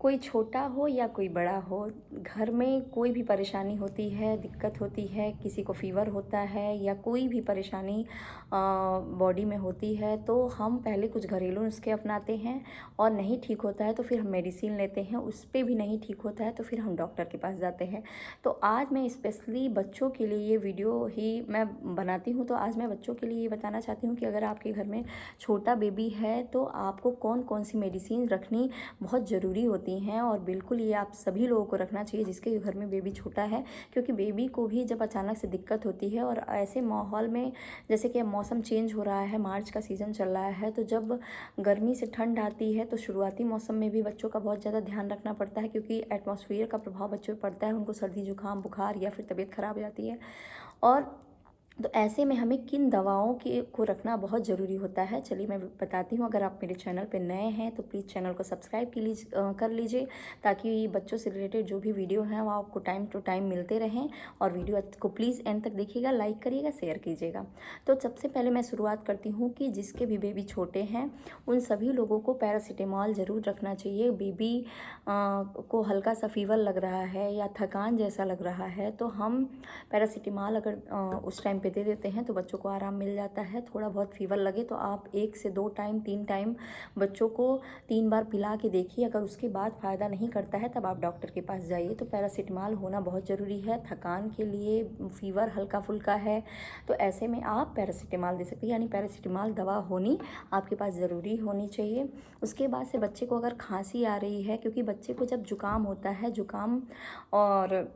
कोई छोटा हो या कोई बड़ा हो, घर में कोई भी परेशानी होती है, दिक्कत होती है, किसी को फ़ीवर होता है या कोई भी परेशानी बॉडी में होती है, तो हम पहले कुछ घरेलू नुस्खे अपनाते हैं और नहीं ठीक होता है तो फिर हम मेडिसिन लेते हैं। उस पे भी नहीं ठीक होता है तो फिर हम डॉक्टर के पास जाते हैं। तो आज मैं स्पेशली बच्चों के लिए ये वीडियो ही मैं बनाती हूँ। तो आज मैं बच्चों के लिए ये बताना चाहती हूँ कि अगर आपके घर में छोटा बेबी है तो आपको कौन कौन सी मेडिसिन रखनी बहुत ज़रूरी होती हैं, और बिल्कुल ये आप सभी लोगों को रखना चाहिए जिसके घर में बेबी छोटा है, क्योंकि बेबी को भी जब अचानक से दिक्कत होती है और ऐसे माहौल में, जैसे कि अब मौसम चेंज हो रहा है, मार्च का सीज़न चल रहा है, तो जब गर्मी से ठंड आती है तो शुरुआती मौसम में भी बच्चों का बहुत ज़्यादा ध्यान रखना पड़ता है, क्योंकि एटमॉस्फेयर का प्रभाव बच्चों पर पड़ता है। उनको सर्दी जुकाम बुखार या फिर तबीयत ख़राब हो जाती है। और तो ऐसे में हमें किन दवाओं के को रखना बहुत ज़रूरी होता है, चलिए मैं बताती हूँ। अगर आप मेरे चैनल पे नए हैं तो प्लीज़ चैनल को सब्सक्राइब कर लीजिए, ताकि बच्चों से रिलेटेड जो भी वीडियो हैं वो आपको टाइम टू टाइम मिलते रहें। और वीडियो को प्लीज़ एंड तक देखिएगा, लाइक करिएगा, शेयर कीजिएगा। तो सबसे पहले मैं शुरुआत करती हूँ कि जिसके भी बेबी छोटे हैं उन सभी लोगों को पैरासीटामॉल ज़रूर रखना चाहिए। बेबी को हल्का सा फीवर लग रहा है या थकान जैसा लग रहा है तो हम पैरासीटामॉल अगर उस टाइम पे दे देते हैं तो बच्चों को आराम मिल जाता है। थोड़ा बहुत फीवर लगे तो आप 1 से 2 टाइम 3 टाइम बच्चों को 3 बार पिला के देखिए। अगर उसके बाद फ़ायदा नहीं करता है तब आप डॉक्टर के पास जाइए। तो पैरासीटामॉल होना बहुत ज़रूरी है थकान के लिए। फीवर हल्का फुल्का है तो ऐसे में आप पैरासीटामॉल दे सकते हैं, यानी पैरासीटामॉल दवा होनी आपके पास ज़रूरी होनी चाहिए। उसके बाद से बच्चे को अगर खांसी आ रही है, क्योंकि बच्चे को जब जुकाम होता है, जुकाम और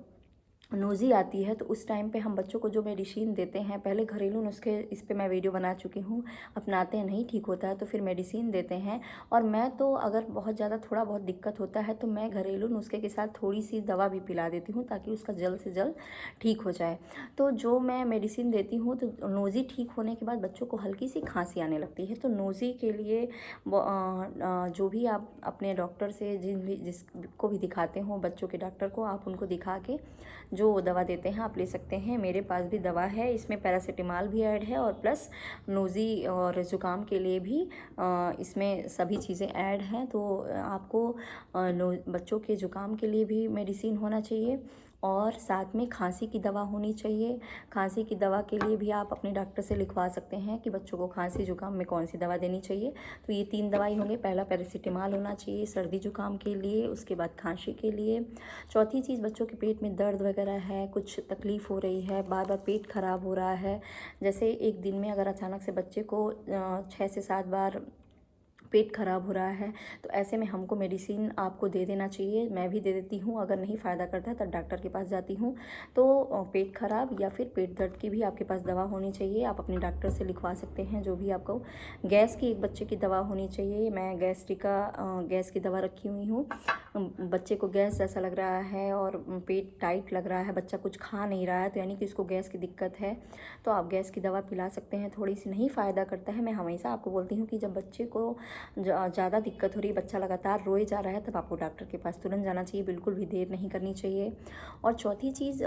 नोज़ी आती है, तो उस टाइम पे हम बच्चों को जो मेडिसिन देते हैं, पहले घरेलू नुस्खे इस पे मैं वीडियो बना चुकी हूँ, अपनाते हैं नहीं ठीक होता है तो फिर मेडिसिन देते हैं। और मैं तो अगर बहुत ज़्यादा थोड़ा बहुत दिक्कत होता है तो मैं घरेलू नुस्खे के साथ थोड़ी सी दवा भी पिला देती हूँ, ताकि उसका जल्द से जल्द ठीक हो जाए। तो जो मैं मेडिसिन देती हूँ, तो नोज़ी ठीक होने के बाद बच्चों को हल्की सी खांसी आने लगती है, तो नोज़ी के लिए जो भी आप अपने डॉक्टर से जिसको भी दिखाते हो, बच्चों के डॉक्टर को, आप उनको दिखा के जो दवा देते हैं आप ले सकते हैं। मेरे पास भी दवा है, इसमें पैरासीटामॉल भी ऐड है और प्लस नोज़ी और ज़ुकाम के लिए भी इसमें सभी चीज़ें ऐड हैं। तो आपको बच्चों के ज़ुकाम के लिए भी मेडिसिन होना चाहिए और साथ में खांसी की दवा होनी चाहिए। खांसी की दवा के लिए भी आप अपने डॉक्टर से लिखवा सकते हैं कि बच्चों को खांसी जुकाम में कौन सी दवा देनी चाहिए। तो ये 3 दवाई होंगे। पहला पैरासीटामॉल होना चाहिए सर्दी जुकाम के लिए, उसके बाद खांसी के लिए। चौथी चीज़, बच्चों के पेट में दर्द वगैरह है, कुछ तकलीफ़ हो रही है, बार बार पेट खराब हो रहा है, जैसे एक दिन में अगर अचानक से बच्चे को 6 से 7 बार पेट खराब हो रहा है, तो ऐसे में हमको मेडिसिन आपको दे देना चाहिए। मैं भी दे देती हूँ, अगर नहीं फ़ायदा करता है तब डॉक्टर के पास जाती हूँ। तो पेट खराब या फिर पेट दर्द की भी आपके पास दवा होनी चाहिए, आप अपने डॉक्टर से लिखवा सकते हैं जो भी आपको। गैस की एक बच्चे की दवा होनी चाहिए, मैं गैस की दवा रखी हुई हूँ। बच्चे को गैस जैसा लग रहा है और पेट टाइट लग रहा है, बच्चा कुछ खा नहीं रहा है, तो यानी कि इसको गैस की दिक्कत है, तो आप गैस की दवा पिला सकते हैं। थोड़ी सी नहीं फ़ायदा करता है, मैं हमेशा आपको बोलती हूँ कि जब बच्चे को ज़्यादा दिक्कत हो रही है, बच्चा लगातार रोए जा रहा है, तब आपको डॉक्टर के पास तुरंत जाना चाहिए, बिल्कुल भी देर नहीं करनी चाहिए। और चौथी चीज़,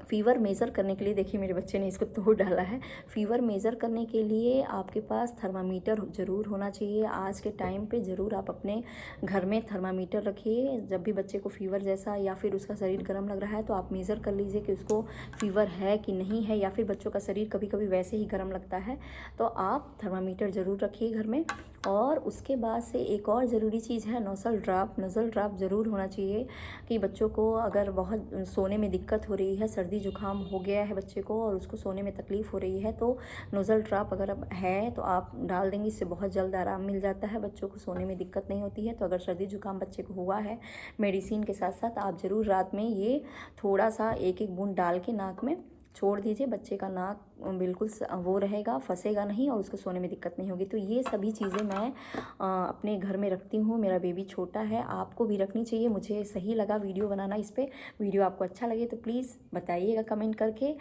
फ़ीवर मेज़र करने के लिए, देखिए मेरे बच्चे ने इसको तोड़ डाला है। फ़ीवर मेज़र करने के लिए आपके पास थर्मामीटर ज़रूर होना चाहिए। आज के टाइम पे ज़रूर आप अपने घर में थर्मामीटर रखिए। जब भी बच्चे को फ़ीवर जैसा या फिर उसका शरीर गर्म लग रहा है तो आप मेज़र कर लीजिए कि उसको फ़ीवर है कि नहीं है, या फिर बच्चों का शरीर कभी कभी वैसे ही गर्म लगता है, तो आप थर्मामीटर ज़रूर रखिए घर में। और उसके बाद से एक और ज़रूरी चीज़ है नज़ल ड्राप ज़रूर होना चाहिए, कि बच्चों को अगर बहुत सोने में दिक्कत हो रही है, सर्दी जुकाम हो गया है बच्चे को और उसको सोने में तकलीफ़ हो रही है, तो नज़ल ड्रॉप अगर अब है तो आप डाल देंगे, इससे बहुत जल्द आराम मिल जाता है, बच्चों को सोने में दिक्कत नहीं होती है। तो अगर सर्दी जुकाम बच्चे को हुआ है, मेडिसिन के साथ साथ आप ज़रूर रात में ये थोड़ा सा एक एक बूंद डाल के नाक में छोड़ दीजिए, बच्चे का नाक बिल्कुल वो रहेगा, फंसेगा नहीं और उसको सोने में दिक्कत नहीं होगी। तो ये सभी चीज़ें मैं अपने घर में रखती हूँ। मेरा बेबी छोटा है, आपको भी रखनी चाहिए। मुझे सही लगा वीडियो बनाना इस पे। वीडियो आपको अच्छा लगे तो प्लीज़ बताइएगा कमेंट करके।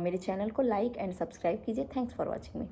मेरे चैनल को लाइक एंड सब्सक्राइब कीजिए। Thanks for watching me.